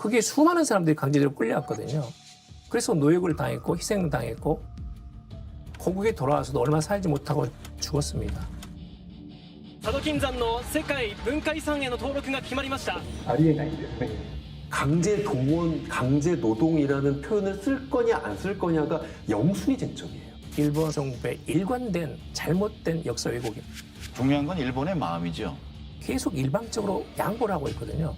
그게 수많은 사람들이 강제적으로 끌려왔거든요. 그래서 노역을 당했고 희생을 당했고 고국에 돌아와서도 얼마 살지 못하고 죽었습니다. 佐渡金山の世界文化遺産への登録が決まりました。 강제 동원, 강제 노동이라는 표현을 쓸 거냐 안 쓸 거냐가 영순위 쟁점이에요. 일본 정부의 일관된 잘못된 역사 왜곡입니다. 중요한 건 일본의 마음이죠. 계속 일방적으로 양보를 하고 있거든요.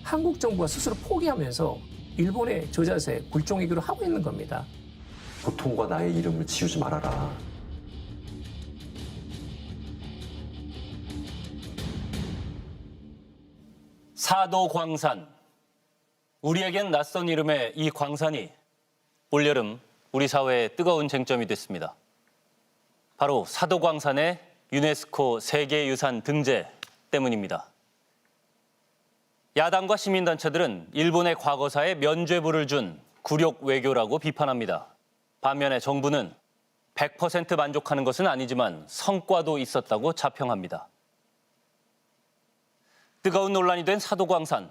한국 정부가 스스로 포기하면서 일본의 저자세 굴종외교를 하고 있는 겁니다. 고통과 나의 이름을 지우지 말아라. 사도광산. 우리에겐 낯선 이름의 이 광산이 올여름 우리 사회의 뜨거운 쟁점이 됐습니다. 바로 사도광산의 유네스코 세계유산 등재 때문입니다. 야당과 시민단체들은 일본의 과거사에 면죄부를 준 굴욕 외교라고 비판합니다. 반면에 정부는 100% 만족하는 것은 아니지만 성과도 있었다고 자평합니다. 뜨거운 논란이 된 사도광산.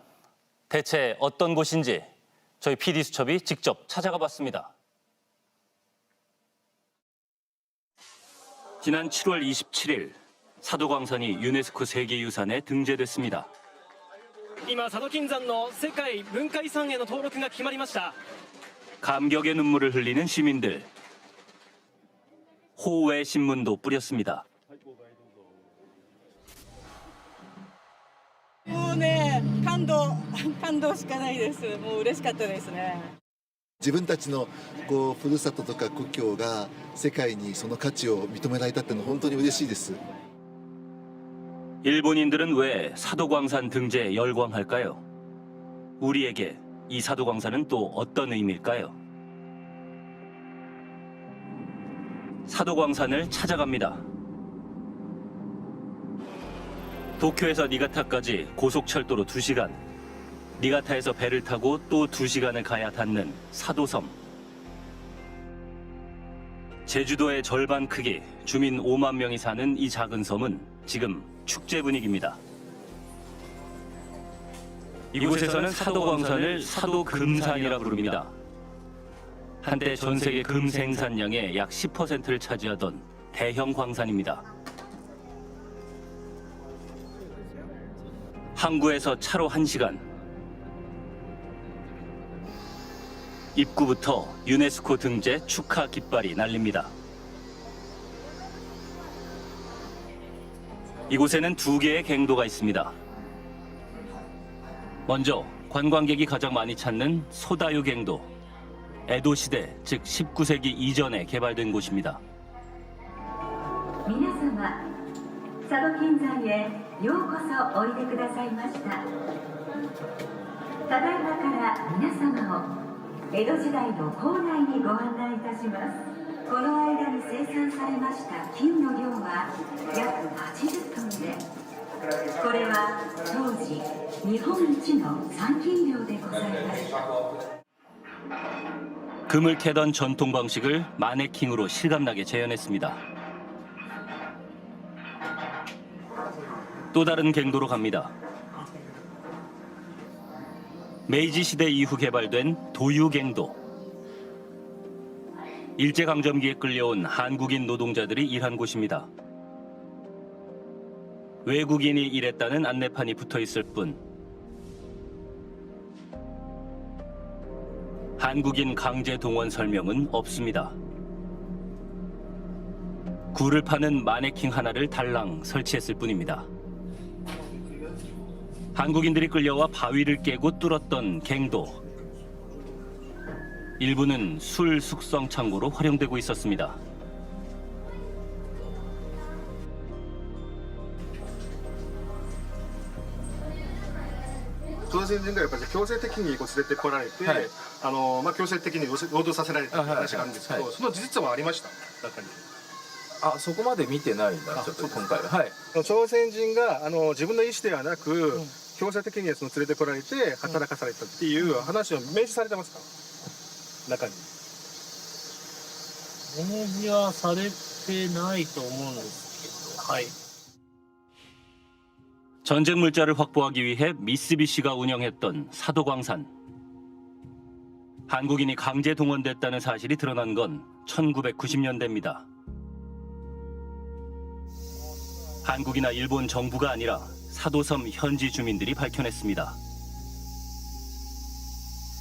대체 어떤 곳인지 저희 PD수첩이 직접 찾아가 봤습니다. 지난 7월 27일 사도광산이 유네스코 세계유산에 등재됐습니다. 今佐渡金山の世界文化遺産への登録が決まりました。 감격의 눈물을 흘리는 시민들. 호의 신문도 뿌렸습니다. もうね、感動しかないです。もう嬉しかったですね。自分たちのこうふるさととか故郷が世界にその価値を認められたっていうのは本当に嬉しいです。 일본인들은 왜 사도광산 등재에 열광할까요? 우리에게 이 사도광산은 또 어떤 의미일까요? 사도광산을 찾아갑니다. 도쿄에서 니가타까지 고속철도로 2시간, 니가타에서 배를 타고 또 2시간을 가야 닿는 사도섬. 제주도의 절반 크기, 주민 5만 명이 사는 이 작은 섬은 지금 축제 분위기입니다. 이곳에서는 사도광산을 사도금산이라 부릅니다. 한때 전 세계 금 생산량의 약 10%를 차지하던 대형 광산입니다. 항구에서 차로 1시간. 입구부터 유네스코 등재 축하 깃발이 날립니다. 이곳에는 2개의 갱도가 있습니다. 먼저 관광객이 가장 많이 찾는 소다유 갱도. 에도 시대, 즉 19세기 이전에 개발된 곳입니다. 皆様、佐渡金山へようこそおいでくださいました。ただいまから皆様を江戸時代の構内にご案内いたします。この間に生産されました金の量は約80トンで、これは当時日本一の産金量でございます。 금을 캐던 전통 방식을 마네킹으로 실감나게 재현했습니다. 또 다른 갱도로 갑니다. 메이지 시대 이후 개발된 도유갱도. 일제강점기에 끌려온 한국인 노동자들이 일한 곳입니다. 외국인이 일했다는 안내판이 붙어 있을 뿐 한국인 강제 동원 설명은 없습니다. 굴을 파는 마네킹 하나를 달랑 설치했을 뿐입니다. 한국인들이 끌려와 바위를 깨고 뚫었던 갱도. 일부는 술 숙성 창고로 활용되고 있었습니다. 朝鮮人がやっぱり強制的にこう連れてこられて、強制的に労働させられたって話があるんですけど、その事実はありました。中に。あ、そこまで見てないんだ。ちょっと今回は。はい。朝鮮人が自分の意思ではなく、強制的にその連れてこられて働かされたっていう話を明示されてますか？中に。明示はされてないと思うんですけど、はい。 전쟁 물자를 확보하기 위해 미쓰비시가 운영했던 사도광산. 한국인이 강제 동원됐다는 사실이 드러난 건 1990년대입니다. 한국이나 일본 정부가 아니라 사도섬 현지 주민들이 밝혀냈습니다.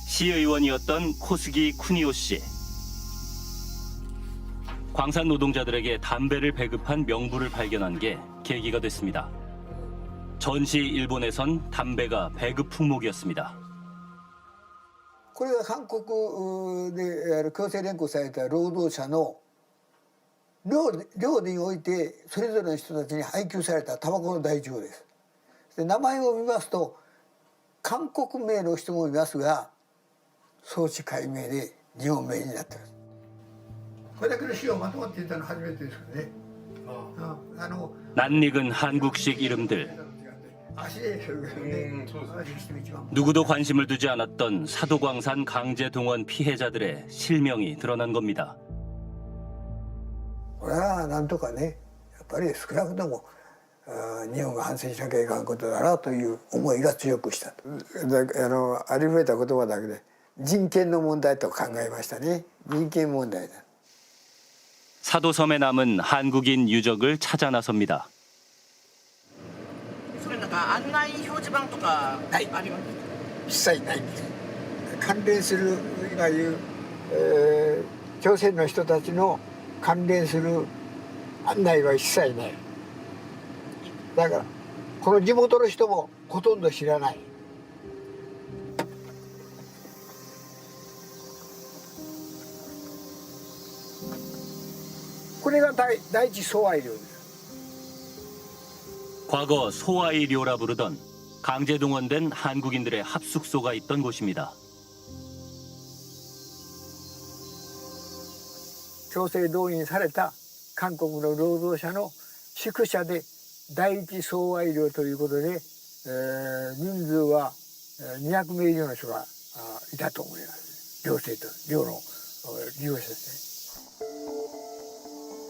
시의원이었던 코스기 쿠니오 씨. 광산 노동자들에게 담배를 배급한 명부를 발견한 게 계기가 됐습니다. 전시 일본에선 담배가 배급 품목이었습니다. これが韓国で強制連行された労働者の寮においてそれぞれの人たちに配給されたタバコの台帳です。で名前を見ますと韓国名の人もいますが装置解明で日本名になっています。これだけの資料をまとまっていたのは初めてですけどね。낯익은 한국식 이름들. 누구도 관심을 두지 않았던 사도광산 강제 동원 피해자들의 실명이 드러난 겁니다. これはなんとかねやっぱり少なくとも日本が反省しなきゃいかんことだなという思いが強くしたありふれた言葉だけで人権の問題と考えましたね。人権問題だ。 사도섬에 남은 한국인 유적을 찾아 나섭니다. それなんか案内表示板とかあります？一切ないんです。関連する今いう、朝鮮の人たちの関連する案内は一切ない。だからこの地元の人もほとんど知らない。これが第一総愛寮です。 과거 소아이료라 부르던 강제 동원된 한국인들의 합숙소가 있던 곳입니다. 強制動員された韓国の労働者の宿舎で第一総愛寮ということで、人数は200名以上の人がいたと思います。寮生と寮の利用者ですね。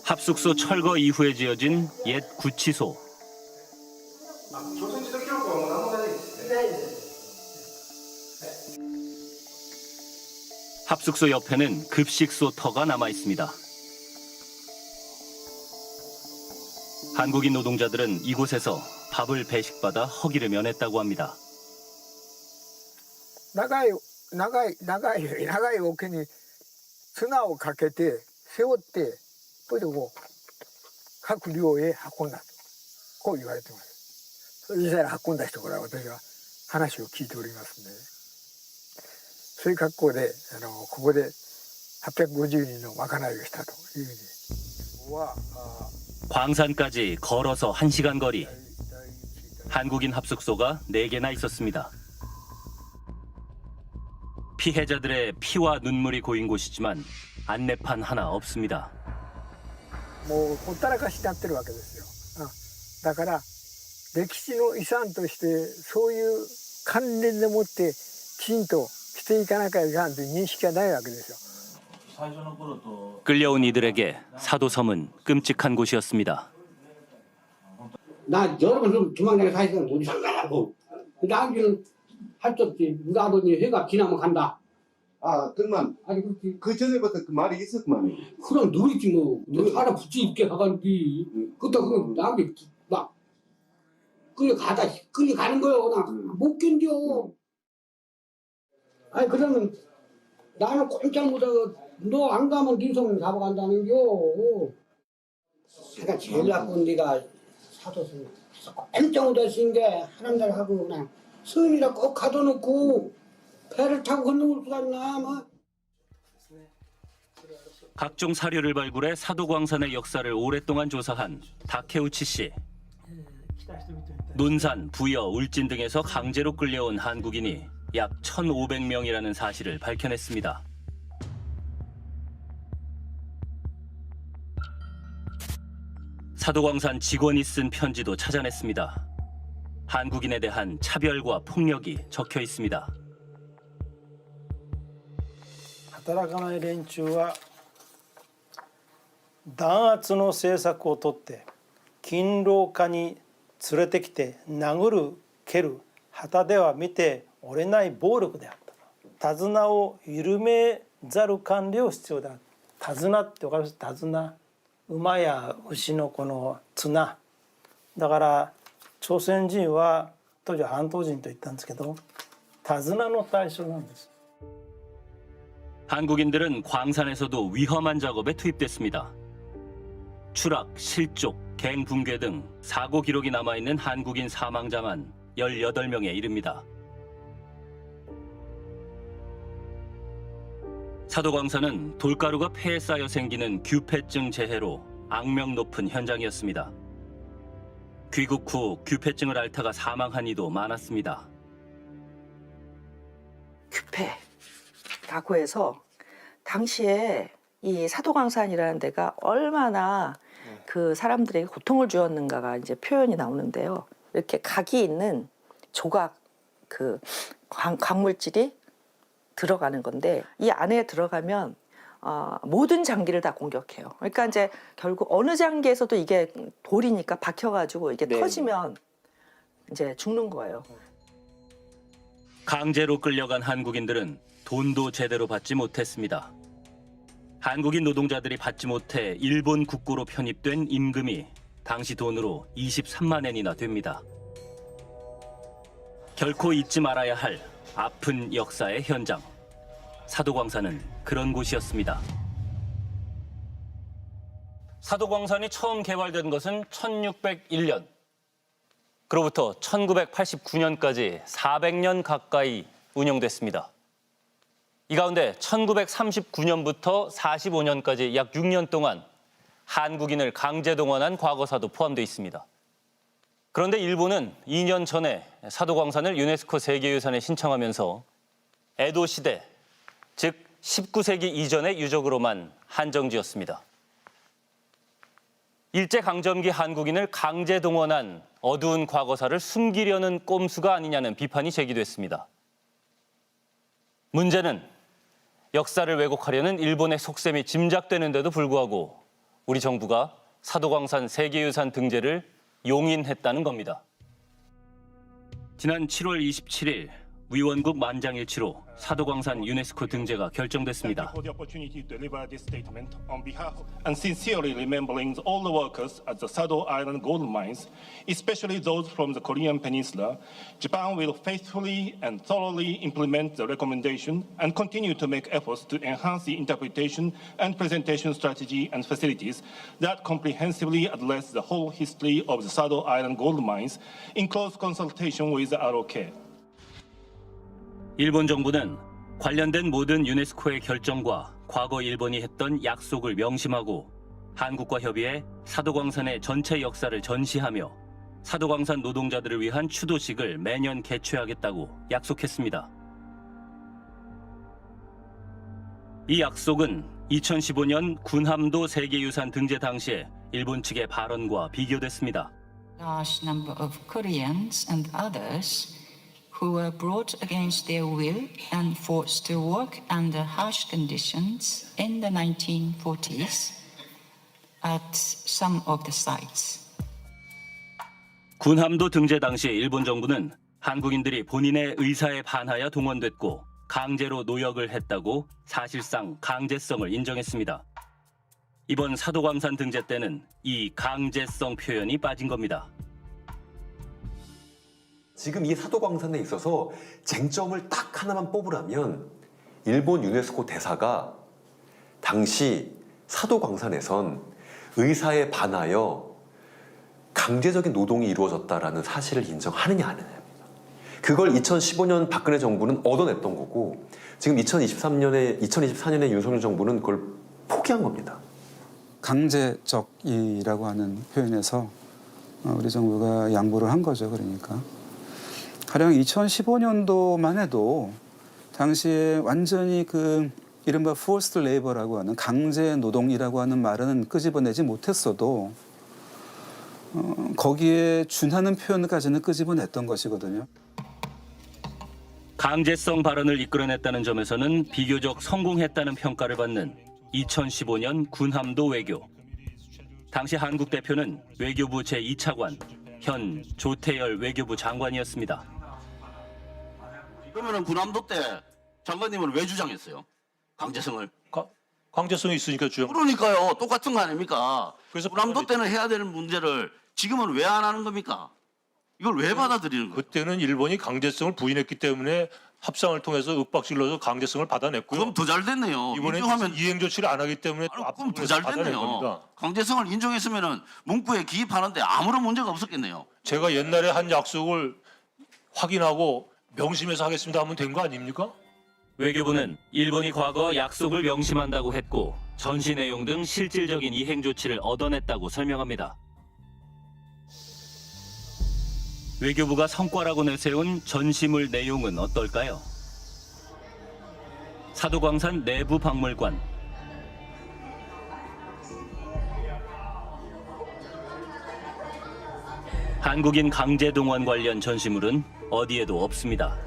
합숙소 철거 이후에 지어진 옛 구치소. 합숙소 옆에는 급식소 터가 남아 있습니다. 한국인 노동자들은 이곳에서 밥을 배식받아 허기를 면했다고 합니다. 長い桶に綱をかけて背負ってそれでこう各寮へ運んだとこう言われてます。実際に運んだ人から私は話を聞いておりますんで、そういう格好でここで850人のまかないをしたというふうに。 광산까지 걸어서 1시간 거리. 한국인 합숙소가 4개나 있었습니다. 피해자들의 피와 눈물이 고인 곳이지만 안내판 하나 없습니다. もうほったらかしになってるわけですよ。だから歴史の遺産としてそういう関連でもってきちんとしていかなきゃいかんという認識がないわけですよ。 끌려온 이들에게 사도섬은 끔찍한 곳이었습니다. 나 여러 번 좀 중앙에 가 있으면 어디 상관하고 나기는 할 수 없지. 누가 아버님 해가 지나면 간다. 아, 그만. 아니 그렇지. 그 전에부터 그 말이 있었구만. 그럼 누구지 뭐. 너 사람 붙지 있게 가가지. 그때 그 나기 막 끌려가는 거요. 나 못 견뎌. 아니 그러면 나는 꼼짝 못하고 너 안 가면 네 손 잡아간다는 겨. 제가 제일 나쁜 데가 사도선 꼼짝 못할 수 있는 게 하남달 하고 그냥 서인이라 꼭 가둬놓고 배를 타고 건너올 수가 있나 뭐. 각종 사료를 발굴해 사도광산의 역사를 오랫동안 조사한 다케우치 씨. 논산, 부여, 울진 등에서 강제로 끌려온 한국인이 약 1,500명이라는 사실을 밝혀냈습니다. 사도광산 직원이 쓴 편지도 찾아냈습니다. 한국인에 대한 차별과 폭력이 적혀 있습니다. 働かない連中は弾圧の政策をとって勤労化に連れてきて殴る蹴る旗では見て折れない暴力であったと。手綱を緩めざる管理を必要だ。手綱って分かります？手綱、馬や牛のこの綱だから、朝鮮人は当時は半島人と言ったんですけど、手綱の対象なんです。 한국인들은 광산에서도 위험한 작업에 투입됐습니다. 추락, 실족, 갱 붕괴 등 사고 기록이 남아있는 한국인 사망자만 18명에 이릅니다. 사도광산은 돌가루가 폐에 쌓여 생기는 규폐증 재해로 악명 높은 현장이었습니다. 귀국 후 규폐증을 앓다가 사망한 이도 많았습니다. 규폐라고 해서 당시에 이 사도광산이라는 데가 얼마나 그 사람들에게 고통을 주었는가가 이제 표현이 나오는데요. 이렇게 각이 있는 조각 그 광물질이 들어가는 건데 이 안에 들어가면 모든 장기를 다 공격해요. 그러니까 이제 결국 어느 장기에서도 이게 돌이니까 박혀가지고 이게 터지면 이제 죽는 거예요. 강제로 끌려간 한국인들은 돈도 제대로 받지 못했습니다. 한국인 노동자들이 받지 못해 일본 국고로 편입된 임금이 당시 돈으로 23만 엔이나 됩니다. 결코 잊지 말아야 할 아픈 역사의 현장. 사도광산은 그런 곳이었습니다. 사도광산이 처음 개발된 것은 1601년. 그로부터 1989년까지 400년 가까이 운영됐습니다. 이 가운데 1939년부터 45년까지 약 6년 동안 한국인을 강제 동원한 과거사도 포함되어 있습니다. 그런데 일본은 2년 전에 사도광산을 유네스코 세계유산에 신청하면서 에도 시대, 즉 19세기 이전의 유적으로만 한정지었습니다. 일제강점기 한국인을 강제 동원한 어두운 과거사를 숨기려는 꼼수가 아니냐는 비판이 제기됐습니다. 문제는 역사를 왜곡하려는 일본의 속셈이 짐작되는데도 불구하고 우리 정부가 사도광산 세계유산 등재를 용인했다는 겁니다. 지난 7월 27일 위원국 만장일치로 사도광산 유네스코 등재가 결정됐습니다. And sincerely remembering all the workers at the Sado Island gold mines, especially those from the Korean Peninsula, Japan will faithfully and thoroughly implement the recommendation and continue to make efforts to enhance the interpretation and presentation strategy and facilities that comprehensively address the whole history of the Sado Island gold mines in close consultation with the ROK. 일본 정부는 관련된 모든 유네스코의 결정과 과거 일본이 했던 약속을 명심하고 한국과 협의해 사도광산의 전체 역사를 전시하며 사도광산 노동자들을 위한 추도식을 매년 개최하겠다고 약속했습니다. 이 약속은 2015년 군함도 세계유산 등재 당시에 일본 측의 발언과 비교됐습니다. Large number of Koreans and others who were brought against their will and forced to work under harsh conditions in the 1940s at some of the sites. 군함도 등재 당시 일본 정부는 한국인들이 본인의 의사에 반하여 동원됐고 강제로 노역을 했다고 사실상 강제성을 인정했습니다. 이번 사도광산 등재 때는 이 강제성 표현이 빠진 겁니다. 지금 이 사도광산에 있어서 쟁점을 딱 하나만 뽑으라면 일본 유네스코 대사가 당시 사도광산에선 의사에 반하여 강제적인 노동이 이루어졌다라는 사실을 인정하느냐 안 하느냐입니다. 그걸 2015년 박근혜 정부는 얻어냈던 거고 지금 2024년에 윤석열 정부는 그걸 포기한 겁니다. 강제적이라고 하는 표현에서 우리 정부가 양보를 한 거죠. 그러니까. 가령 2015년도만 해도 당시에 완전히 그 이른바 forced labor라고 하는 강제 노동이라고 하는 말은 끄집어내지 못했어도 거기에 준하는 표현까지는 끄집어냈던 것이거든요. 강제성 발언을 이끌어냈다는 점에서는 비교적 성공했다는 평가를 받는 2015년 군함도 외교. 당시 한국 대표는 외교부 제2차관 현 조태열 외교부 장관이었습니다. 그러면은 군함도 때 장관님은 왜 주장했어요? 강제성을. 강제성이 있으니까 주장. 그러니까요. 똑같은 거 아닙니까? 그래서 군함도 때는 해야 되는 문제를 지금은 왜 안 하는 겁니까? 이걸 왜 받아들이는 거예요? 그때는 일본이 강제성을 부인했기 때문에 합상을 통해서 윽박질러서 강제성을 받아냈고요. 그럼 더 잘 됐네요. 이번에 인정하면 이행 조치를 안 하기 때문에 또 그럼 더 잘 받아낸 됐네요. 겁니다. 강제성을 인정했으면은 문구에 기입하는데 아무런 문제가 없었겠네요. 제가 옛날에 한 약속을 확인하고 명심해서 하겠습니다 하면 된 거 아닙니까? 외교부는 일본이 과거 약속을 명심한다고 했고 전시 내용 등 실질적인 이행 조치를 얻어냈다고 설명합니다. 외교부가 성과라고 내세운 전시물 내용은 어떨까요? 사도광산 내부 박물관, 한국인 강제 동원 관련 전시물은 어디에도 없습니다.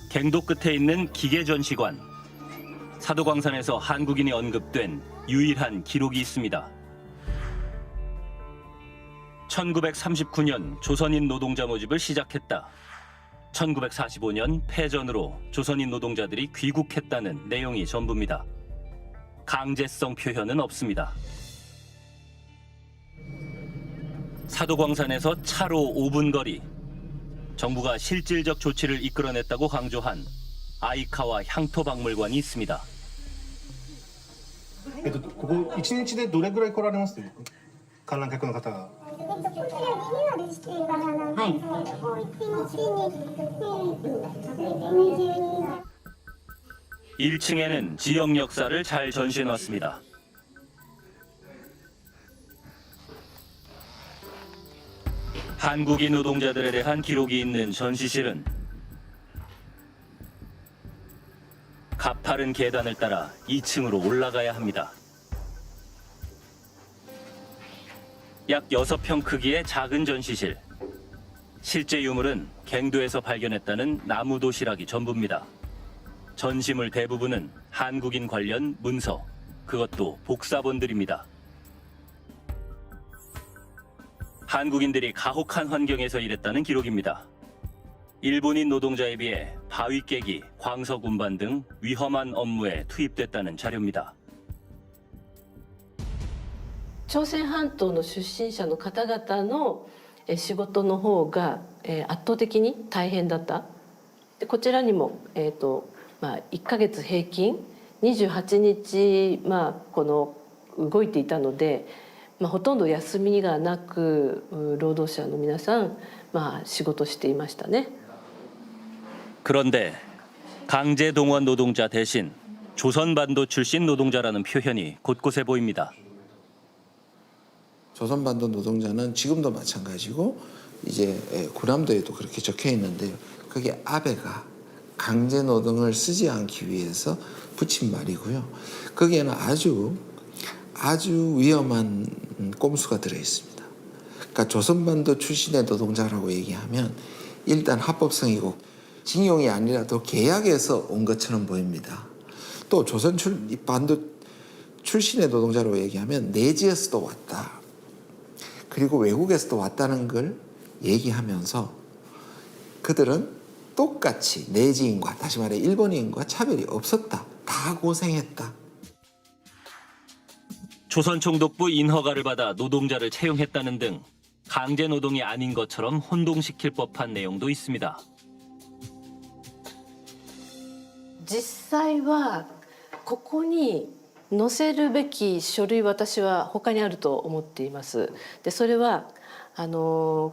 갱도 끝에 있는 기계전시관, 사도광산에서 한국인이 언급된 유일한 기록이 있습니다. 1939년 조선인 노동자 모집을 시작했다. 1945년 패전으로 조선인 노동자들이 귀국했다는 내용이 전부입니다. 강제성 표현은 없습니다. 사도광산에서 차로 5분 거리, 정부가 실질적 조치를 이끌어냈다고 강조한 아이카와 향토 박물관이 있습니다. ここ1日でどれぐらい来られます？観覧客の方が。 1층에는 지역 역사를 잘 전시해놨습니다. 한국인 노동자들에 대한 기록이 있는 전시실은 가파른 계단을 따라 2층으로 올라가야 합니다. 약 6평 크기의 작은 전시실. 실제 유물은 갱도에서 발견했다는 나무 도시락이 전부입니다. 전시물 대부분은 한국인 관련 문서, 그것도 복사본들입니다. 한국인들이 가혹한 환경에서 일했다는 기록입니다. 일본인 노동자에 비해 바위 깨기, 광석 운반 등 위험한 업무에 투입됐다는 자료입니다. 朝鮮半島の出身者の方々の仕事の方が圧倒的に大変だった。でこちらにも、1ヶ月平均28日、この動いていたので、ほとんど休みがなく労働者の皆さん、仕事していましたね。 그런데 강제 동원 노동자 대신 조선반도 출신 노동자라는 표현이 곳곳에 보입니다. 조선반도 노동자는 지금도 마찬가지고 이제 군함도에도 그렇게 적혀 있는데요. 그게 아베가 강제 노동을 쓰지 않기 위해서 붙인 말이고요. 거기에는 아주 위험한 꼼수가 들어 있습니다. 그러니까 조선반도 출신의 노동자라고 얘기하면 일단 합법성이고 징용이 아니라도 계약에서 온 것처럼 보입니다. 또 반도 출신의 노동자로 얘기하면 내지에서도 왔다. 그리고 외국에서도 왔다는 걸 얘기하면서 그들은 똑같이 내지인과 다시 말해 일본인과 차별이 없었다. 다 고생했다. 조선 총독부 인허가를 받아 노동자를 채용했다는 등 강제 노동이 아닌 것처럼 혼동시킬 법한 내용도 있습니다. 実際はここに載せるべき書類は私は他にあると思っています。でそれは2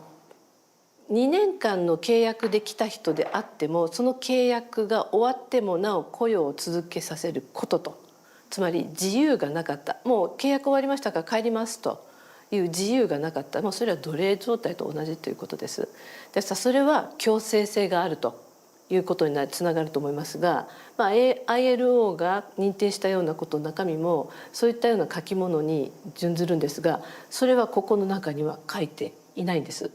年間の契約で来た人であってもその契約が終わってもなお雇用を続けさせることと、つまり自由がなかった、もう契約終わりましたから帰りますという自由がなかった、もうそれは奴隷状態と同じということです。ですからそれは強制性があるということにつながると思いますが、ILO が認定したようなことの中身もそういったような書き物に準ずるんですが、それはここの中には書いていないんです。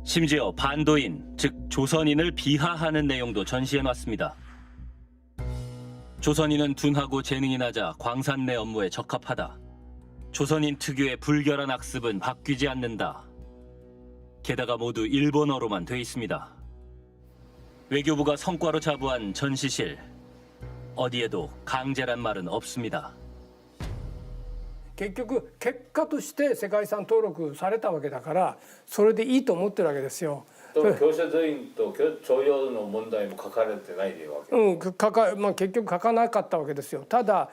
심지어 반도인, 즉 조선인을 비하하는 내용도 전시해놨습니다. 조선인은 둔하고 재능이 낮아 광산 내 업무에 적합하다. 조선인 특유의 불결한 악습은 바뀌지 않는다. 게다가 모두 일본어로만 돼 있습니다. 외교부가 성과로 자부한 전시실. 어디에도 강제란 말은 없습니다. 結局結果として世界遺産登録されたわけだからそれでいいと思ってるわけですよ。教社全員と徴用の問題も書かれてないわけ。まあ、結局書かなかったわけですよ。ただ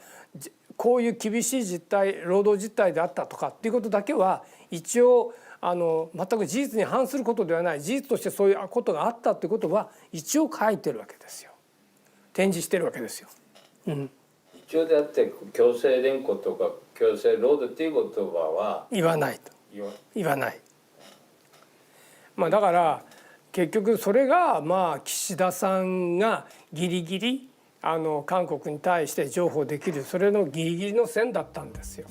こういう厳しい実態労働実態であったとかっていうことだけは一応全く事実に反することではない事実としてそういうことがあったっていうことは一応書いてるわけですよ。展示してるわけですよ。一応であって強制連行とか強制労働っていう言葉は言わないと言わない。まあだから結局それがまあ岸田さんがギリギリ韓国に対して譲歩できるそれのギリギリの線だったんですよ。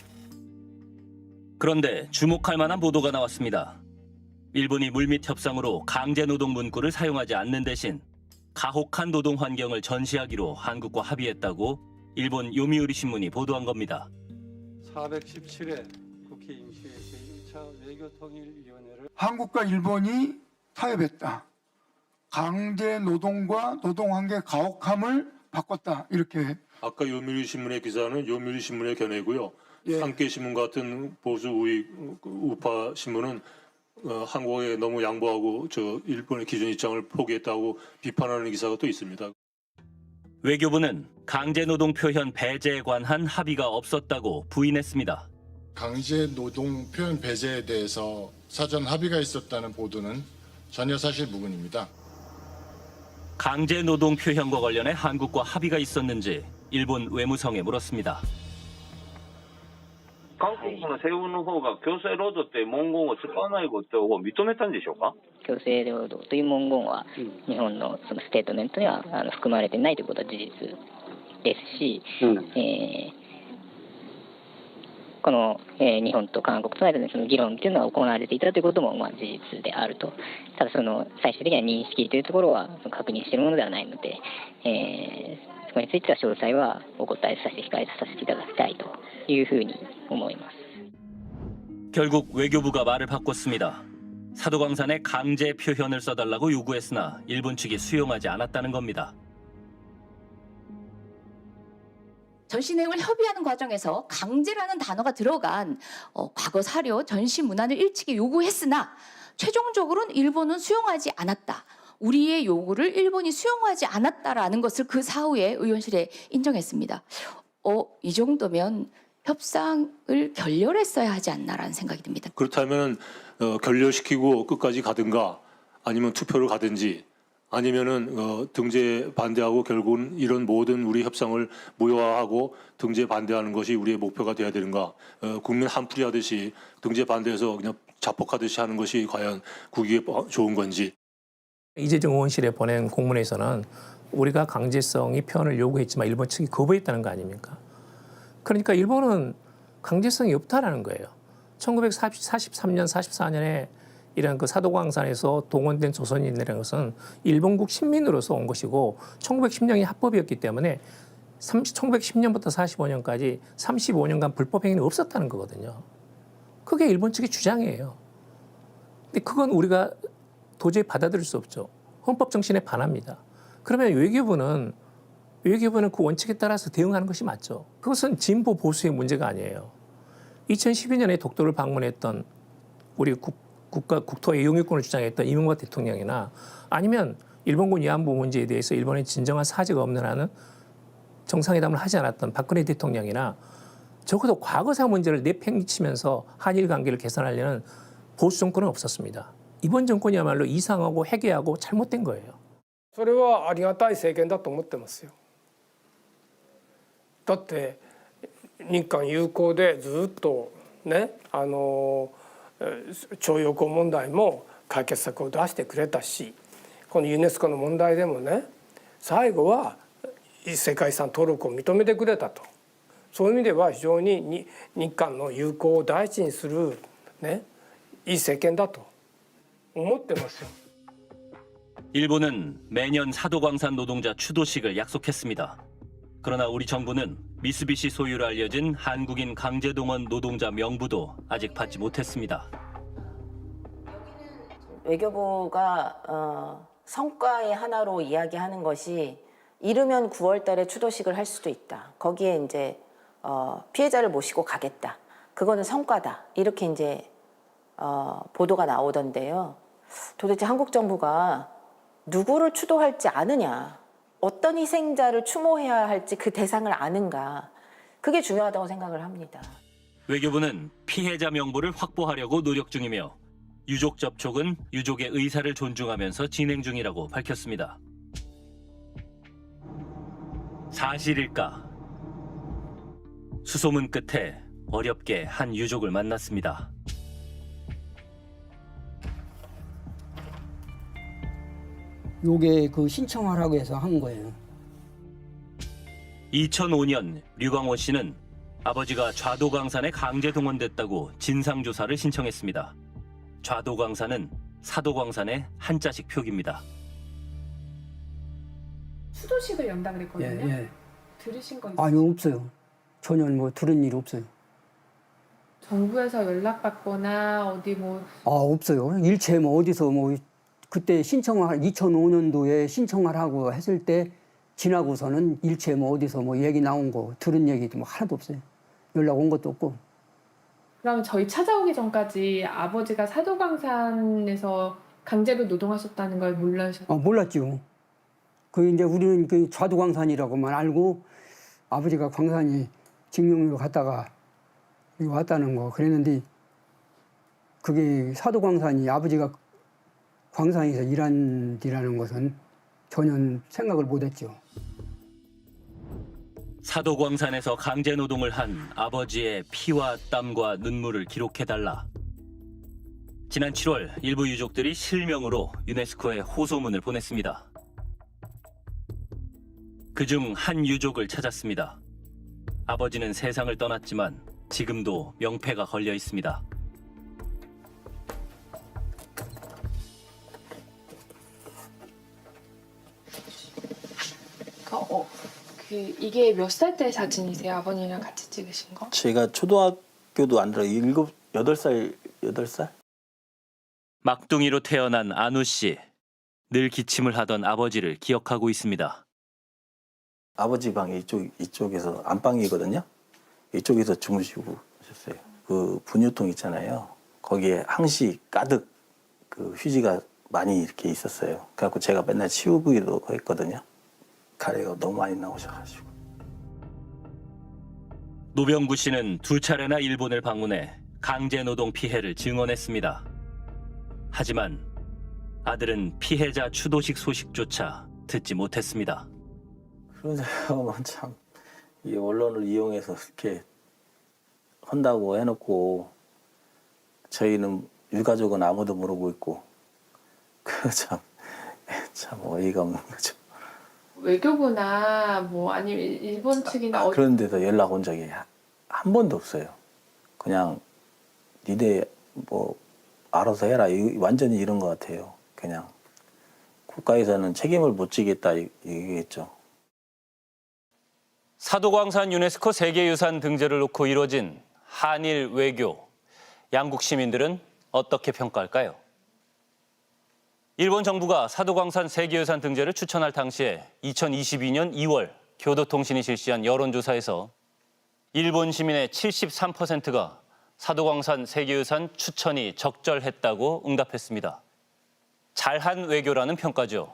그런데 주목할 만한 보도가 나왔습니다. 일본이 물밑 협상으로 강제 노동 문구를 사용하지 않는 대신 가혹한 노동 환경을 전시하기로 한국과 합의했다고 일본 요미우리 신문이 보도한 겁니다. 417회 국회 임시회 제1차 외교통일위원회를 한국과 일본이 타협했다. 강제 노동과 노동 환경 가혹함을 바꿨다. 이렇게. 아까 요미우리 신문의 기사는 요미우리 신문의 견해고요. 산케 신문 같은 보수 우파 신문은 한국에 너무 양보하고 일본의 기존 입장을 포기했다고 비판하는 기사가 또 있습니다. 외교부는 강제 노동 표현 배제에 관한 합의가 없었다고 부인했습니다. 강제 노동 표현 배제에 대해서 사전 합의가 있었다는 보도는 전혀 사실 무근입니다. 강제 노동 표현과 관련해 한국과 합의가 있었는지 일본 외무성에 물었습니다. 韓国の政府の方が強制労働って文言を使わないことを認めたんでしょうか。強制労働という文言は日本のそのステートメントには含まれてないということは事実ですし、この日本と韓国との間でその議論というのは行われていたということもまあ事実であると。ただその最終的な認識というところは確認しているものではないので、そこについては詳細はお答えさせて控えさせていただきたいというふうに思います。 결국 외교부가 말을 바꿨습니다. 사도광산에 강제 표현을 써달라고 요구했으나 일본 측이 수용하지 않았다는 겁니다. 전시 내용을 협의하는 과정에서 강제라는 단어가 들어간 과거 사료, 전시 문안을 일찍이 요구했으나 최종적으로는 일본은 수용하지 않았다. 우리의 요구를 일본이 수용하지 않았다라는 것을 그 사후에 의원실에 인정했습니다. 이 정도면 협상을 결렬했어야 하지 않나라는 생각이 듭니다. 그렇다면 결렬시키고 끝까지 가든가 아니면 투표를 가든지 아니면은 등재 반대하고 결국은 이런 모든 우리 협상을 무효화하고 등재 반대하는 것이 우리의 목표가 돼야 되는가? 국민 한풀이 하듯이 등재 반대해서 그냥 자폭하듯이 하는 것이 과연 국익에 좋은 건지. 이재정 의원실에 보낸 공문에서는 우리가 강제성이 표현을 요구했지만 일본 측이 거부했다는 거 아닙니까? 그러니까 일본은 강제성이 없다라는 거예요. 1943년, 44년에 이런 그 사도광산에서 동원된 조선인이라는 것은 일본국 식민으로서 온 것이고 1910년이 합법이었기 때문에 1910년부터 45년까지 35년간 불법 행위는 없었다는 거거든요. 그게 일본 측의 주장이에요. 근데 그건 우리가 도저히 받아들일 수 없죠. 헌법 정신에 반합니다. 그러면 외교부는 그 원칙에 따라서 대응하는 것이 맞죠. 그것은 진보 보수의 문제가 아니에요. 2012년에 독도를 방문했던 우리 국토의 영유권을 주장했던 이명박 대통령이나 아니면 일본군 위안부 문제에 대해서 일본의 진정한 사죄가 없는 한은 정상회담을 하지 않았던 박근혜 대통령이나 적어도 과거사 문제를 내팽개치면서 한일 관계를 개선하려는 보수 정권은 없었습니다. 이번 정권이야말로 이상하고 해괴하고 잘못된 거예요. それはありがたい政権だと思ってますよ。だって日韓友好でずっとね徴用工問題も解決策を出してくれたし、このユネスコの問題でもね最後は世界遺産登録を認めてくれたと。そういう意味では非常に日韓の友好を第一にするねいい政権だと思ってますよ。 일본은 매년 사도광산 노동자 추도식을 약속했습니다. 그러나 우리 정부는 미쓰비시 소유로 알려진 한국인 강제동원 노동자 명부도 아직 받지 못했습니다. 외교부가 성과의 하나로 이야기하는 것이 이르면 9월 달에 추도식을 할 수도 있다. 거기에 이제 피해자를 모시고 가겠다. 그거는 성과다. 이렇게 이제 보도가 나오던데요. 도대체 한국 정부가 누구를 추도할지 아느냐, 어떤 희생자를 추모해야 할지 그 대상을 아는가, 그게 중요하다고 생각을 합니다. 외교부는 피해자 명부를 확보하려고 노력 중이며 유족 접촉은 유족의 의사를 존중하면서 진행 중이라고 밝혔습니다. 사실일까? 수소문 끝에 어렵게 한 유족을 만났습니다. 요게 그 신청하라고 해서 한 거예요. 2005년 류광호 씨는 아버지가 좌도광산에 강제 동원됐다고 진상조사를 신청했습니다. 좌도광산은 사도광산의 한자식 표기입니다. 추도식을 연다 그랬거든요. 예. 들으신 건 아니 없어요. 전혀 뭐 들은 일 없어요. 정부에서 연락받거나 어디 뭐 없어요. 일체 뭐 어디서 뭐 그때 2005년도에 신청하라고 했을 때 지나고서는 일체 뭐 어디서 뭐 얘기 나온 거 들은 얘기도 뭐 하나도 없어요. 연락 온 것도 없고. 그럼 저희 찾아오기 전까지 아버지가 사도광산에서 강제로 노동하셨다는 걸 몰라셨어요? 몰랐죠. 그 이제 우리는 그 좌도광산이라고만 알고 아버지가 광산이 직영으로 갔다가 여기 왔다는 거 그랬는데 그게 사도광산이 아버지가 광산에서 일한 데라는 것은 전혀 생각을 못했죠. 사도광산에서 강제 노동을 한 아버지의 피와 땀과 눈물을 기록해달라. 지난 7월 일부 유족들이 실명으로 유네스코에 호소문을 보냈습니다. 그중 한 유족을 찾았습니다. 아버지는 세상을 떠났지만 지금도 명패가 걸려 있습니다. 이게 몇 살 때 사진이세요? 아버님이랑 같이 찍으신 거? 제가 초등학교도 안 들어 8살? 막둥이로 태어난 안우 씨. 늘 기침을 하던 아버지를 기억하고 있습니다. 아버지 방이 이쪽에서 안방이거든요. 이쪽에서 주무시고 하셨어요. 그 분유통 있잖아요. 거기에 항시 가득 그 휴지가 많이 이렇게 있었어요. 그래갖고 제가 맨날 치우기도 했거든요. 가래가 너무 많이 나오셔가지고. 노병구 씨는 2차례나 일본을 방문해 강제노동 피해를 증언했습니다. 하지만 아들은 피해자 추도식 소식조차 듣지 못했습니다. 그런데 참 이 언론을 이용해서 이렇게 한다고 해놓고 저희는 유가족은 아무도 모르고 있고 그 참 어이가 없는 거죠. 외교부나 뭐 아니면 일본 측이나 그런 데서 연락 온 적이 한 번도 없어요. 그냥 니네 뭐 알아서 해라. 완전히 이런 것 같아요. 그냥 국가에서는 책임을 못 지겠다 얘기했죠. 사도광산 유네스코 세계유산 등재를 놓고 이뤄진 한일 외교. 양국 시민들은 어떻게 평가할까요? 일본 정부가 사도광산 세계유산 등재를 추천할 당시에 2022년 2월 교도통신이 실시한 여론조사에서 일본 시민의 73%가 사도광산 세계유산 추천이 적절했다고 응답했습니다. 잘한 외교라는 평가죠.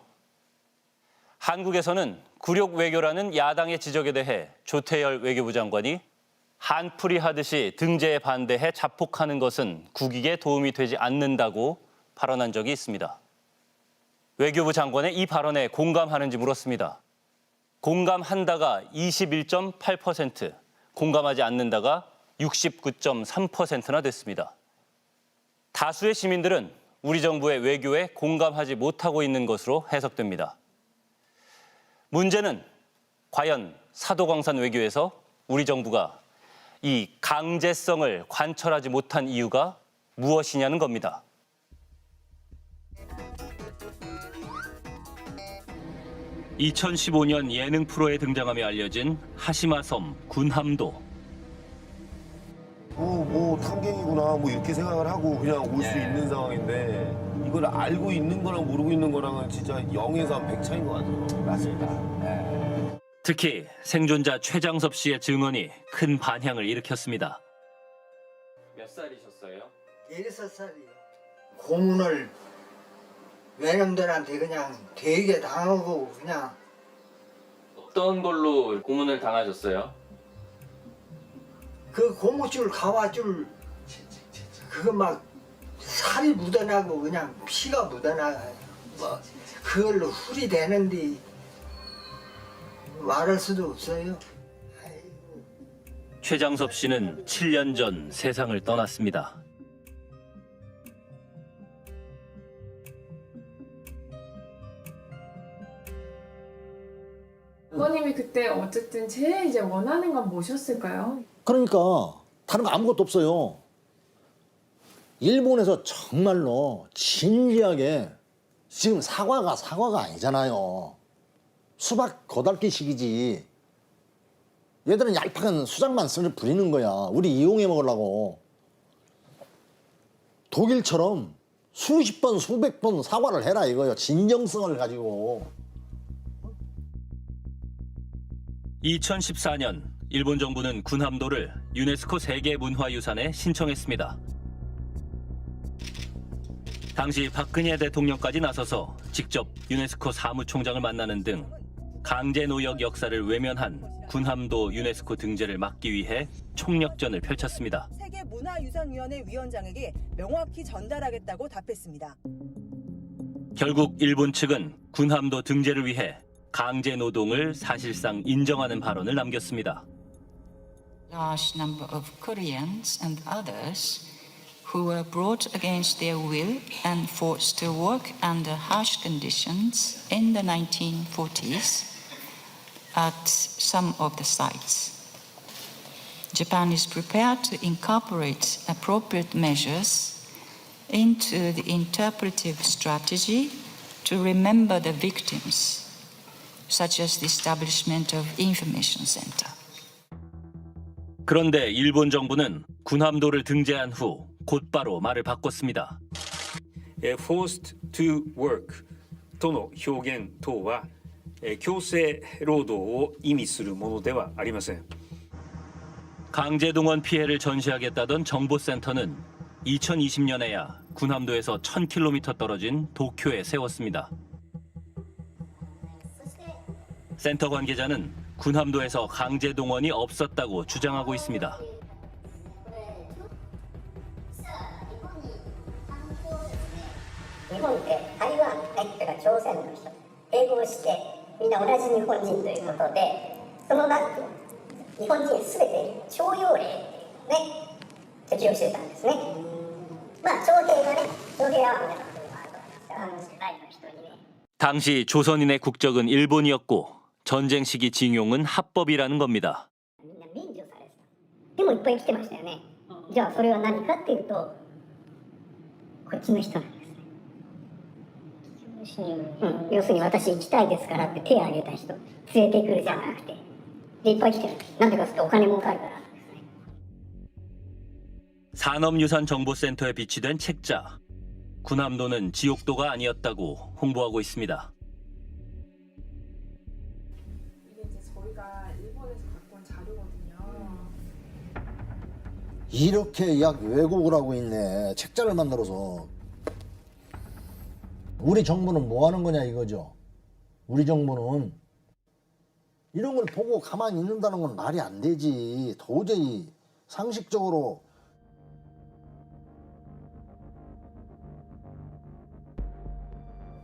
한국에서는 굴욕 외교라는 야당의 지적에 대해 조태열 외교부 장관이 한풀이 하듯이 등재에 반대해 자폭하는 것은 국익에 도움이 되지 않는다고 발언한 적이 있습니다. 외교부 장관의 이 발언에 공감하는지 물었습니다. 공감한다가 21.8%, 공감하지 않는다가 69.3%나 됐습니다. 다수의 시민들은 우리 정부의 외교에 공감하지 못하고 있는 것으로 해석됩니다. 문제는 과연 사도광산 외교에서 우리 정부가 이 강제성을 관철하지 못한 이유가 무엇이냐는 겁니다. 2015년 예능 프로에 등장하며 알려진 하시마섬 군함도. 뭐 탐객이구나 뭐 이렇게 생각을 하고 그냥 올 수 있는 상황인데 이걸 알고 있는 거랑 모르고 있는 거랑은 진짜 0에서 한 100 차이인 것 같아요. 맞습니다. 특히 생존자 최장섭 씨의 증언이 큰 반향을 일으켰습니다. 몇 살이셨어요? 16살이요. 고문을 외놈들한테 그냥 되게 당하고 그냥 어떤 걸로 고문을 당하셨어요? 그 고무줄 가와줄 그거 막 살이 묻어나고 그냥 피가 묻어나가요. 뭐 그걸로 훌이 되는데 말할 수도 없어요. 최장섭 씨는 7년 전 세상을 떠났습니다. 아버님이 그때 어쨌든 제일 이제 원하는 건 뭐셨을까요? 그러니까 다른 거 아무것도 없어요. 일본에서 정말로 진지하게 지금 사과가 아니잖아요. 수박 거달기식이지. 얘들은 얄팍한 수작만 부리는 거야. 우리 이용해 먹으려고. 독일처럼 수십 번, 수백 번 사과를 해라 이거요. 진정성을 가지고. 2014년 일본 정부는 군함도를 유네스코 세계문화유산에 신청했습니다. 당시 박근혜 대통령까지 나서서 직접 유네스코 사무총장을 만나는 등 강제노역 역사를 외면한 군함도 유네스코 등재를 막기 위해 총력전을 펼쳤습니다. 세계문화유산위원회 위원장에게 명확히 전달하겠다고 답했습니다. 결국 일본 측은 군함도 등재를 위해 강제노동을 사실상 인정하는 발언을 남겼습니다. Large number of Koreans and others who were brought against their will and forced to work under harsh conditions in the 1940s at some of the sites. Japan is prepared to incorporate appropriate measures into the interpretive strategy to remember the victims, such as the establishment of information center. 그런데 일본 정부는 군함도를 등재한 후 곧바로 말을 바꿨습니다. forced to work との表現等は強制労働を意味するものではありません. 강제동원 피해를 전시하겠다던 정보센터는 2020년에야 군함도에서 1000km 떨어진 도쿄에 세웠습니다. 센터 관계자는 군함도에서 강제동원이 없었다고 주장하고 있습니다. 日本って台湾、朝鮮の人、併合してみんな同じ日本人ということで、その日本人すべて徴用令ね適用してたんですね。まあ徴兵がね、徴兵は당시 조선인의 국적은 일본이었고 전쟁 시기 징용은 합법이라는 겁니다. でもいっぱい来てましたよね。じゃあそれは何かっていうと、こっちの人なんですね。要するに私行きたいですからって手を挙げた人連れてくるじゃなくて、でいっぱい来てる。なんでかってお金儲かるから。 산업유산정보센터에 비치된 책자. 군함도는 지옥도가 아니었다고 홍보하고 있습니다. 이게 이제 저희가 일본에서 갖고 온 자료거든요. 이렇게 약 왜곡을 하고 있네. 책자를 만들어서. 우리 정부는 뭐 하는 거냐 이거죠. 우리 정부는 이런 걸 보고 가만히 있는다는 건 말이 안 되지. 도저히 상식적으로.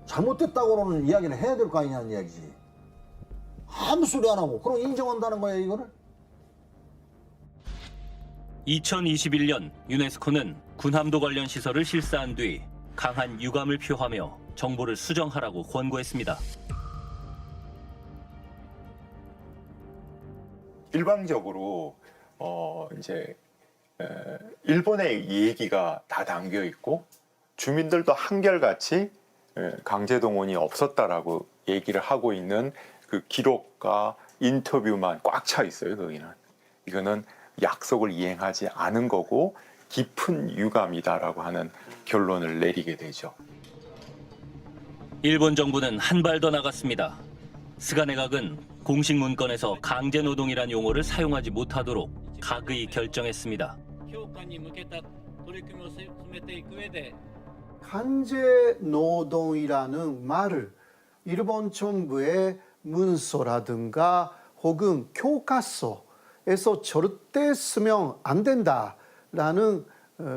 잘못됐다고는 이야기를 해야 될 거 아니냐는 이야기지. 아무 소리 안 하고 그럼 인정한다는 거야 이거를? 2021년 유네스코는 군함도 관련 시설을 실사한 뒤 강한 유감을 표하며 정보를 수정하라고 권고했습니다. 일방적으로 이제 일본의 얘기가 다 담겨 있고 주민들도 한결같이 강제동원이 없었다라고 얘기를 하고 있는 그 기록과 인터뷰만 꽉 차 있어요. 거기는. 이거는 약속을 이행하지 않은 거고 깊은 유감이다라고 하는 결론을 내리게 되죠. 일본 정부는 한 발 더 나갔습니다. 스가 내각은 공식 문건에서 강제노동이란 용어를 사용하지 못하도록 가그이 결정했습니다. 강제노동이라는 말을 일본 정부의 문서라든가 혹은 교과서에서 절대 쓰면 안 된다라는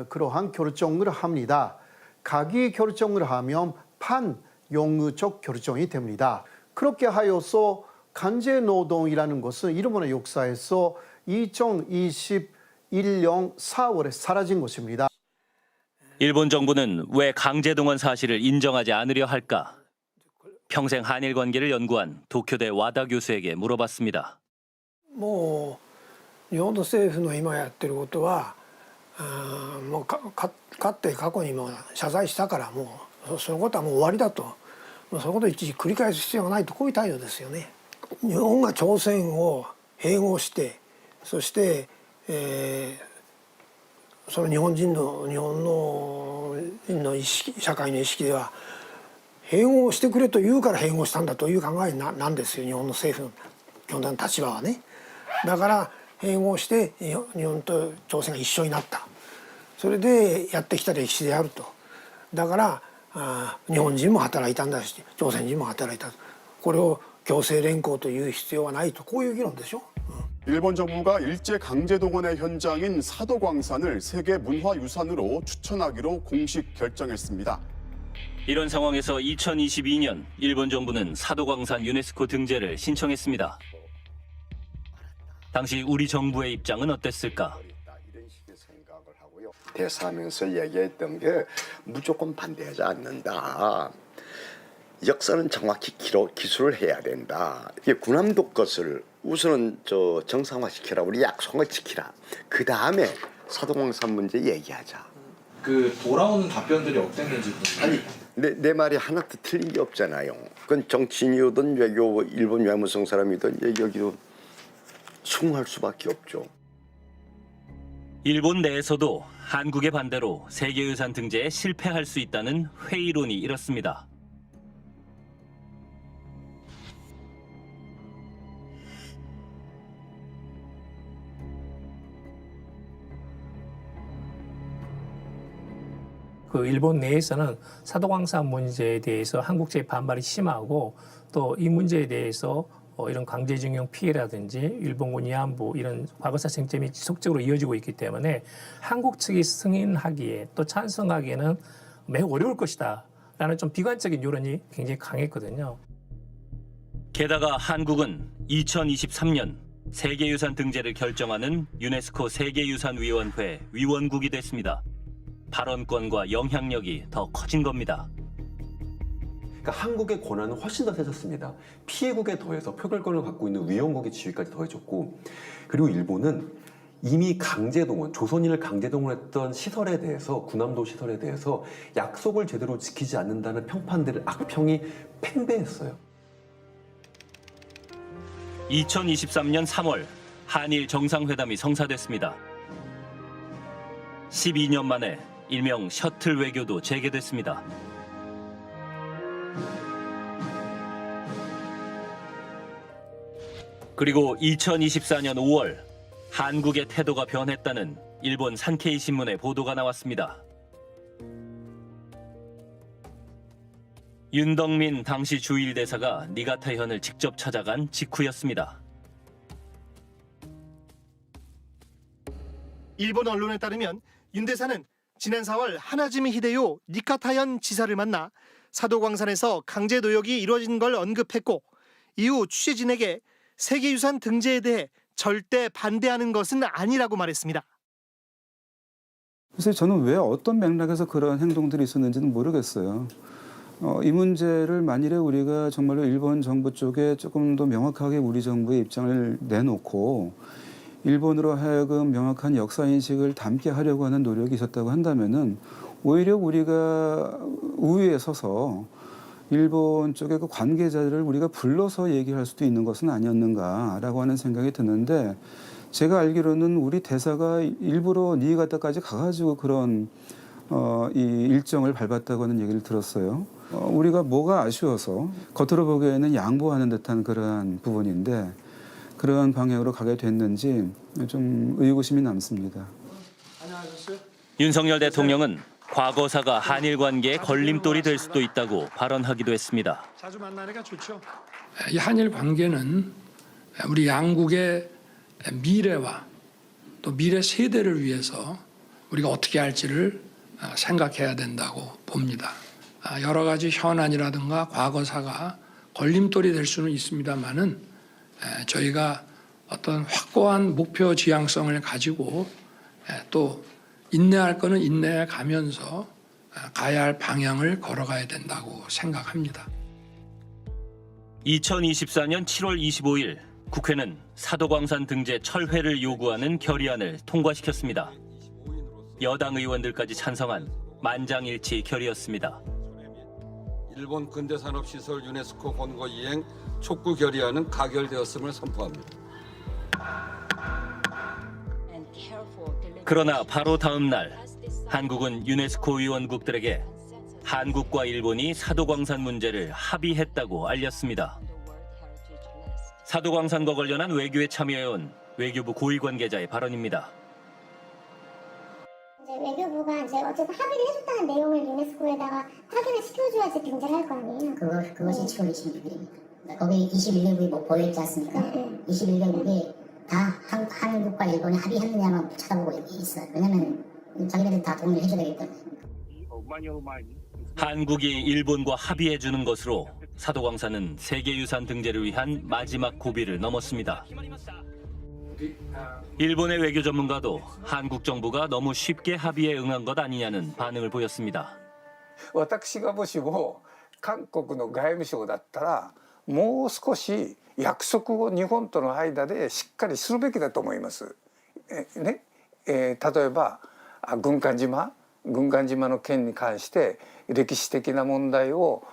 그러한 결정을 합니다. 가기 결정을 하면 반영구적 결정이 됩니다. 그렇게 하여서 강제노동이라는 것은 일본의 역사에서 2021년 4월에 사라진 것입니다. 일본 정부는 왜 강제동원 사실을 인정하지 않으려 할까? 평생 한일 관계를 연구한 도쿄대 와다 교수에게 물어봤습니다. もう日本の政府の今やってることはもうかって過去にも謝罪したからもうそのことはもう終わりだともうそのことを一時繰り返す必要がないとこういう態度ですよね。日本が朝鮮を併合してそして、その日本の意識社会の意識では併合してくれと言うから併合したんだという考えなんですよ日本の政府の基本的な立場はね。だから併合して日本と朝鮮が一緒になったそれでやってきた歴史であるとだから日本人も働いたんだし朝鮮人も働いたこれを強制連行という必要はないとこういう議論でしょ。 일본 정부가 일제 강제 동원의 현장인 사도광산을 세계 문화유산으로 추천하기로 공식 결정했습니다. 이런 상황에서 2022년 일본 정부는 사도광산 유네스코 등재를 신청했습니다. 당시 우리 정부의 입장은 어땠을까? 대사하면서 얘기했던 게 무조건 반대하지 않는다. 역사는 정확히 기술을 해야 된다. 이게 군함도 것을 우선은 정상화시키라. 우리 약속을 지키라. 그 다음에 사도광산 문제 얘기하자. 그 돌아오는 답변들이 어땠는지 아니 내 말이 하나도 틀린 게 없잖아요. 그건 정치인이든 외교 일본 외무성 사람이든 여기도 수긍할 수밖에 없죠. 일본 내에서도 한국의 반대로 세계유산 등재에 실패할 수 있다는 회의론이 일었습니다. 그 일본 내에서는 사도광산 문제에 대해서 한국 측의 반발이 심하고 또 이 문제에 대해서 이런 강제징용 피해라든지 일본군 위안부 이런 과거사 쟁점이 지속적으로 이어지고 있기 때문에 한국 측이 승인하기에 또 찬성하기에는 매우 어려울 것이다라는 좀 비관적인 여론이 굉장히 강했거든요. 게다가 한국은 2023년 세계유산 등재를 결정하는 유네스코 세계유산위원회 위원국이 됐습니다. 발언권과 영향력이 더 커진 겁니다. 그러니까 한국의 권한은 훨씬 더 세졌습니다. 피해국에 더해서 표결권을 갖고 있는 위원국의 지위까지 더해졌고 그리고 일본은 이미 강제동원, 조선인을 강제동원했던 시설에 대해서 군함도 시설에 대해서 약속을 제대로 지키지 않는다는 평판들을 악평이 팽배했어요. 2023년 3월 한일 정상회담이 성사됐습니다. 12년 만에 일명 셔틀 외교도 재개됐습니다. 그리고 2024년 5월 한국의 태도가 변했다는 일본 산케이 신문의 보도가 나왔습니다. 윤덕민 당시 주일 대사가 니가타현을 직접 찾아간 직후였습니다. 일본 언론에 따르면 윤 대사는 지난 4월 하나지미 히데요 니카타현 지사를 만나 사도광산에서 강제 노역이 이루어진 걸 언급했고 이후 취재진에게 세계유산 등재에 대해 절대 반대하는 것은 아니라고 말했습니다. 글쎄 저는 왜 어떤 맥락에서 그런 행동들이 있었는지는 모르겠어요. 이 문제를 만일에 우리가 정말로 일본 정부 쪽에 조금 더 명확하게 우리 정부의 입장을 내놓고 일본으로 하여금 명확한 역사인식을 담게 하려고 하는 노력이 있었다고 한다면은 오히려 우리가 우위에 서서 일본 쪽의 그 관계자들을 우리가 불러서 얘기할 수도 있는 것은 아니었는가라고 하는 생각이 드는데 제가 알기로는 우리 대사가 일부러 니이가타까지 가가지고 그런 이 일정을 밟았다고 하는 얘기를 들었어요. 우리가 뭐가 아쉬워서 겉으로 보기에는 양보하는 듯한 그러한 부분인데 그런 방향으로 가게 됐는지 좀 의구심이 남습니다. 윤석열 대통령은 과거사가 한일 관계에 걸림돌이 될 수도 있다고 발언하기도 했습니다. 자주 만나니까 좋죠. 이 한일 관계는 우리 양국의 미래와 또 미래 세대를 위해서 우리가 어떻게 할지를 생각해야 된다고 봅니다. 여러 가지 현안이라든가 과거사가 걸림돌이 될 수는 있습니다만은 저희가 어떤 확고한 목표 지향성을 가지고 또 인내할 거는 인내해 가면서 가야 할 방향을 걸어가야 된다고 생각합니다. 2024년 7월 25일 국회는 사도광산 등재 철회를 요구하는 결의안을 통과시켰습니다. 여당 의원들까지 찬성한 만장일치 결의였습니다. 일본 근대산업시설 유네스코 권고 이행 촉구 결의안은 가결되었음을 선포합니다. 그러나 바로 다음 날 한국은 유네스코 위원국들에게 한국과 일본이 사도광산 문제를 합의했다고 알렸습니다. 사도광산과 관련한 외교에 참여해온 외교부 고위 관계자의 발언입니다. 외교부가 이제 어쨌든 합의를 해줬다는 내용을 유네스코에다가 확인을 시켜줘야지 등재를 할 거 아니에요. 그것이 7월 26일입니다. 거기 21개국이 뭐 보여있지 않습니까? 21개국이 다 한국과 일본이 합의했느냐만 쳐다보고 있어요. 왜냐면 자기네들 다 동의를 해줘야 되기 때문에. 한국이 일본과 합의해주는 것으로 사도광산은 세계유산 등재를 위한 마지막 고비를 넘었습니다. 일본의 외교 전문가도 한국 정부가 너무 쉽게 합의에 응한 것 아니냐는 반응을 보였습니다. 私がもしも韓国の外務省だったらもう少し約束を日本との間でしっかりするべきだと思います。例えば軍艦島の件に関して歴史的な問題を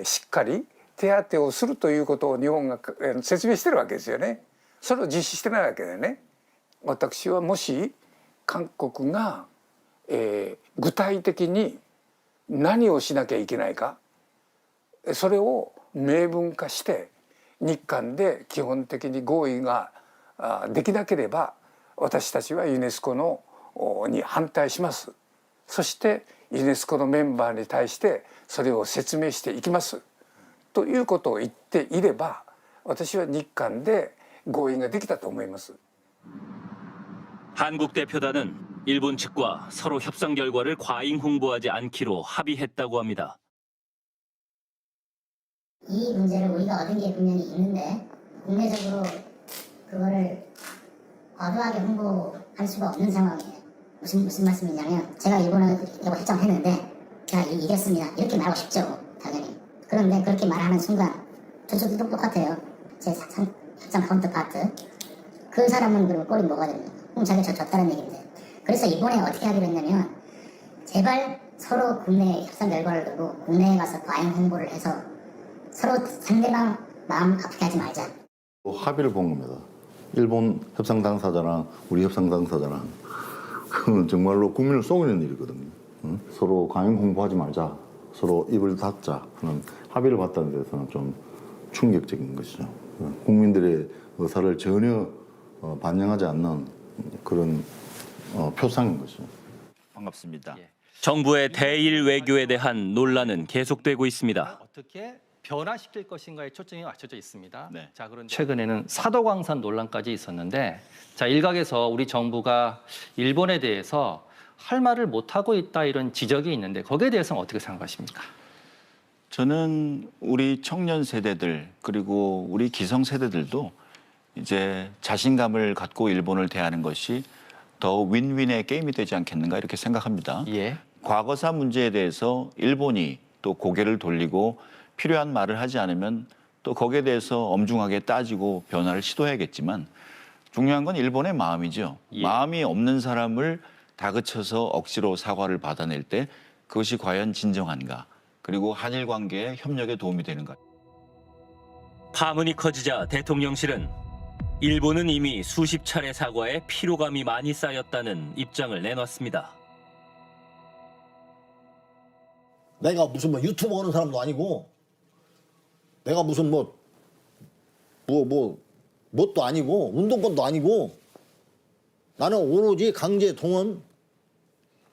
しっかり手当てをするということを日本が説明してるわけですよね。それを実施してないわけでね。私はもし韓国が、具体的に何をしなきゃいけないか、それを明文化して日韓で基本的に合意ができなければ私たちはユネスコに反対します。そしてユネスコのメンバーに対してそれを説明していきますということを言っていれば私は日韓で合意ができたと思います。 한국 대표단은 일본 측과 서로 협상 결과를 과잉 홍보하지 않기로 합의했다고 합니다. 이 문제를 우리가 얻은 게 분명히 있는데 국내적으로 그거를 과도하게 홍보할 수가 없는 상황이에요. 무슨 말씀이냐면 제가 일본하고 협정했는데 제가 이겼습니다. 이렇게 말하고 싶죠. 당연히. 그런데 그렇게 말하는 순간 저쪽도 똑같아요. 제 협상 카운터파트. 그 사람은 그리고 꼴이 뭐가 됩니까? 그럼 자기가 졌다는 얘기인데. 그래서 이번에 어떻게 하기로 했냐면 제발 서로 국내 협상 결과를 두고 국내에 가서 과잉 홍보를 해서 서로 상대방 마음 아프게 하지 말자. 합의를 본 겁니다. 일본 협상 당사자랑 우리 협상 당사자랑 그건 정말로 국민을 속이는 일이거든요. 응? 서로 과잉 홍보하지 말자, 서로 입을 닫자 하는 합의를 봤다는 데서는 좀 충격적인 것이죠. 국민들의 의사를 전혀 반영하지 않는 그런 표상인 것이죠. 반갑습니다. 정부의 대일 외교에 대한 논란은 계속되고 있습니다. 어떻게 변화시킬 것인가에 초점이 맞춰져 있습니다. 네. 자, 그런데 최근에는 사도광산 논란까지 있었는데 자, 일각에서 우리 정부가 일본에 대해서 할 말을 못하고 있다 이런 지적이 있는데 거기에 대해서는 어떻게 생각하십니까? 저는 우리 청년 세대들 그리고 우리 기성 세대들도 이제 자신감을 갖고 일본을 대하는 것이 더 윈윈의 게임이 되지 않겠는가 이렇게 생각합니다. 예. 과거사 문제에 대해서 일본이 또 고개를 돌리고 필요한 말을 하지 않으면 또 거기에 대해서 엄중하게 따지고 변화를 시도해야겠지만 중요한 건 일본의 마음이죠. 예. 마음이 없는 사람을 다그쳐서 억지로 사과를 받아낼 때 그것이 과연 진정한가. 그리고 한일 관계의 협력에 도움이 되는 것. 파문이 커지자 대통령실은 일본은 이미 수십 차례 사과에 피로감이 많이 쌓였다는 입장을 내놨습니다. 내가 무슨 뭐 유튜브 하는 사람도 아니고, 내가 무슨 뭣도 아니고, 운동권도 아니고, 나는 오로지 강제동원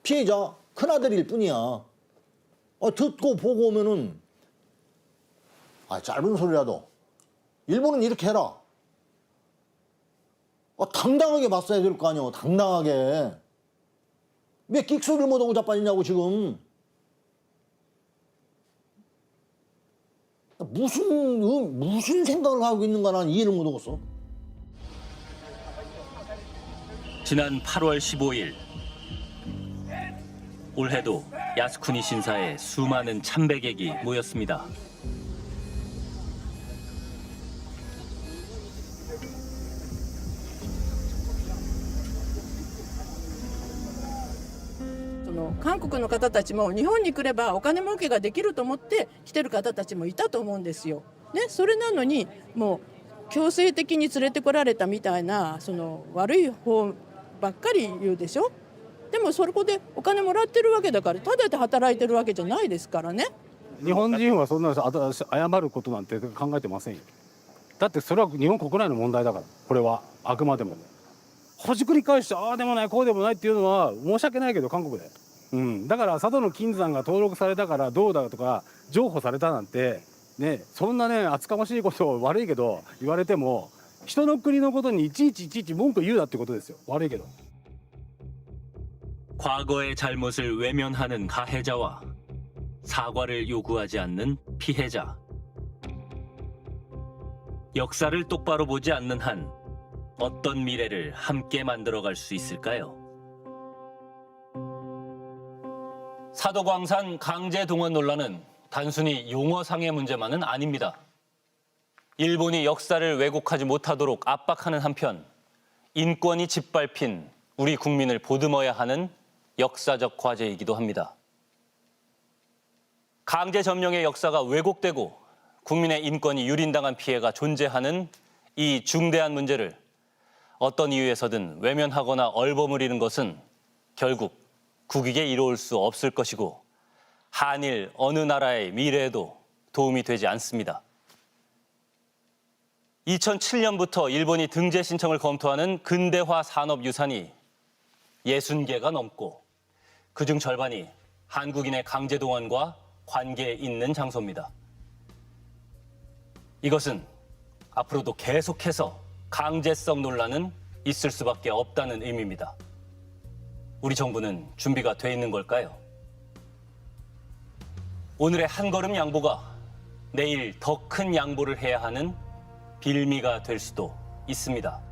피해자 큰아들일 뿐이야. 듣고 보고 오면은, 짧은 소리라도, 일본은 이렇게 해라. 당당하게 맞서야 될 거 아니야, 당당하게. 왜 끽소리를 못하고 자빠지냐고, 지금. 무슨 생각을 하고 있는가 난 이해를 못하겠어. 지난 8월 15일 올해도 야스쿠니 신사에 수많은 참배객이 모였습니다. 韓国の方たちも日本に来ればお金儲けができると思って来てる方たちもいたと思うんですよ。ね、それなのにもう強制的に連れてこられたみたいなその悪い方ばっかり言うでしょ。でもそこでお金もらってるわけだからただで働いてるわけじゃないですからね。日本人はそんな謝ることなんて考えてませんよ。だってそれは日本国内の問題だから、これはあくまでも。ほじくり返してああでもないこうでもないっていうのは申し訳ないけど韓国で。だから佐渡の金山が登録されたからどうだとか譲歩されたなんてね、そんなね厚かましいことを悪いけど言われても人の国のことにいちいち文句言うなってことですよ。悪いけど。 과거의 잘못을 외면하는 가해자와 사과를 요구하지 않는 피해자. 역사를 똑바로 보지 않는 한 어떤 미래를 함께 만들어갈 수 있을까요? 사도광산 강제 동원 논란은 단순히 용어상의 문제만은 아닙니다. 일본이 역사를 왜곡하지 못하도록 압박하는 한편 인권이 짓밟힌 우리 국민을 보듬어야 하는 역사적 과제이기도 합니다. 강제 점령의 역사가 왜곡되고 국민의 인권이 유린당한 피해가 존재하는 이 중대한 문제를 어떤 이유에서든 외면하거나 얼버무리는 것은 결국 국익에 이로울 수 없을 것이고 한일 어느 나라의 미래에도 도움이 되지 않습니다. 2007년부터 일본이 등재 신청을 검토하는 근대화 산업유산이 60개가 넘고 그중 절반이 한국인의 강제동원과 관계 있는 장소입니다. 이것은 앞으로도 계속해서 강제성 논란은 있을 수밖에 없다는 의미입니다. 우리 정부는 준비가 돼 있는 걸까요? 오늘의 한 걸음 양보가 내일 더 큰 양보를 해야 하는 빌미가 될 수도 있습니다.